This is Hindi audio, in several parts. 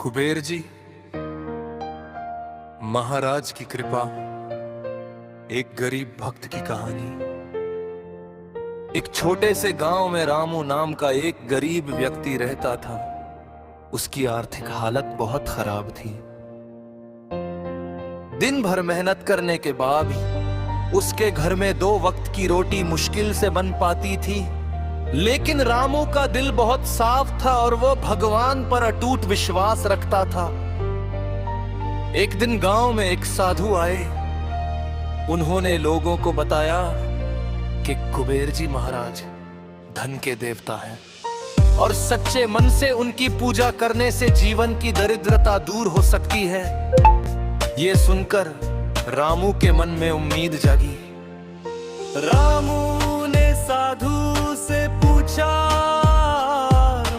कुबेर जी, महाराज की कृपा। एक गरीब भक्त की कहानी। एक छोटे से गांव में रामू नाम का एक गरीब व्यक्ति रहता था। उसकी आर्थिक हालत बहुत खराब थी। दिन भर मेहनत करने के बाद भी उसके घर में 2 वक्त की रोटी मुश्किल से बन पाती थी। लेकिन रामू का दिल बहुत साफ था और वो भगवान पर अटूट विश्वास रखता था। एक दिन गांव में एक साधु आए। उन्होंने लोगों को बताया कि कुबेर जी महाराज धन के देवता हैं और सच्चे मन से उनकी पूजा करने से जीवन की दरिद्रता दूर हो सकती है। ये सुनकर रामू के मन में उम्मीद जागी। रामू ने साधु से पूछा,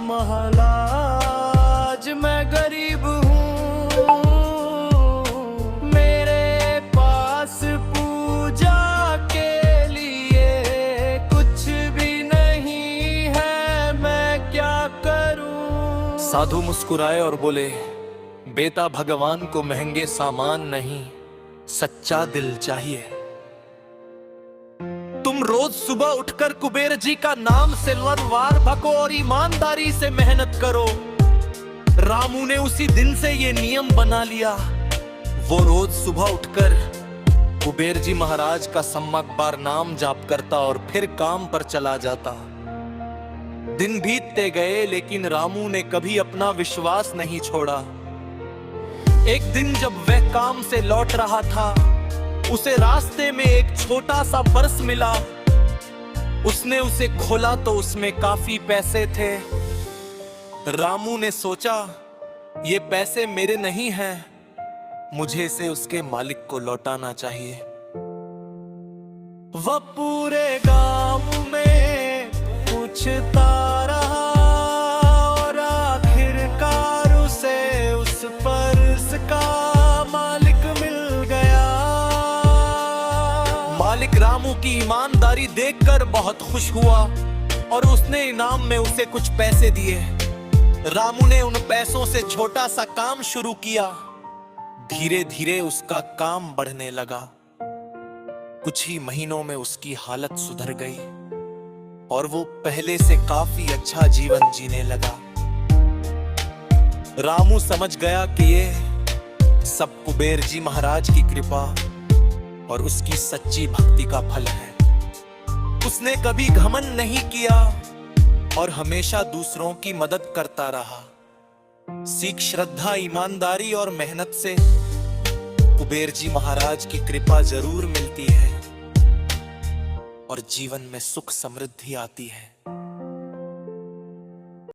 महाराज मैं गरीब हूँ, मेरे पास पूजा के लिए कुछ भी नहीं है, मैं क्या करूँ? साधु मुस्कुराए और बोले, बेटा भगवान को महंगे सामान नहीं, सच्चा दिल चाहिए। तुम रोज सुबह उठकर कुबेर जी का नाम सिलवटवार भको और ईमानदारी से मेहनत करो। रामू ने उसी दिन से ये नियम बना लिया। वो रोज सुबह उठकर कुबेर जी महाराज का सम्यक बार नाम जाप करता और फिर काम पर चला जाता। दिन बीतते गए लेकिन रामू ने कभी अपना विश्वास नहीं छोड़ा। एक दिन जब वह काम से लौट रहा था, उसे रास्ते में एक छोटा सा पर्स मिला। उसने उसे खोला तो उसमें काफी पैसे थे। रामू ने सोचा, ये पैसे मेरे नहीं हैं, मुझे इसे उसके मालिक को लौटाना चाहिए। वह पूरे गांव में पूछता रहा और आखिरकार उसे उस पर्स का मालिक मिल गया। मालिक रामू की ईमानदारी देखकर बहुत खुश हुआ और उसने इनाम में उसे कुछ पैसे दिए। रामू ने उन पैसों से छोटा सा काम शुरू किया। धीरे धीरे उसका काम बढ़ने लगा। कुछ ही महीनों में उसकी हालत सुधर गई और वो पहले से काफी अच्छा जीवन जीने लगा। रामू समझ गया कि ये सब कुबेर जी महाराज की कृपा और उसकी सच्ची भक्ति का फल है। उसने कभी घमंड नहीं किया और हमेशा दूसरों की मदद करता रहा। सीख श्रद्धा, ईमानदारी और मेहनत से कुबेर जी महाराज की कृपा जरूर मिलती है और जीवन में सुख समृद्धि आती है।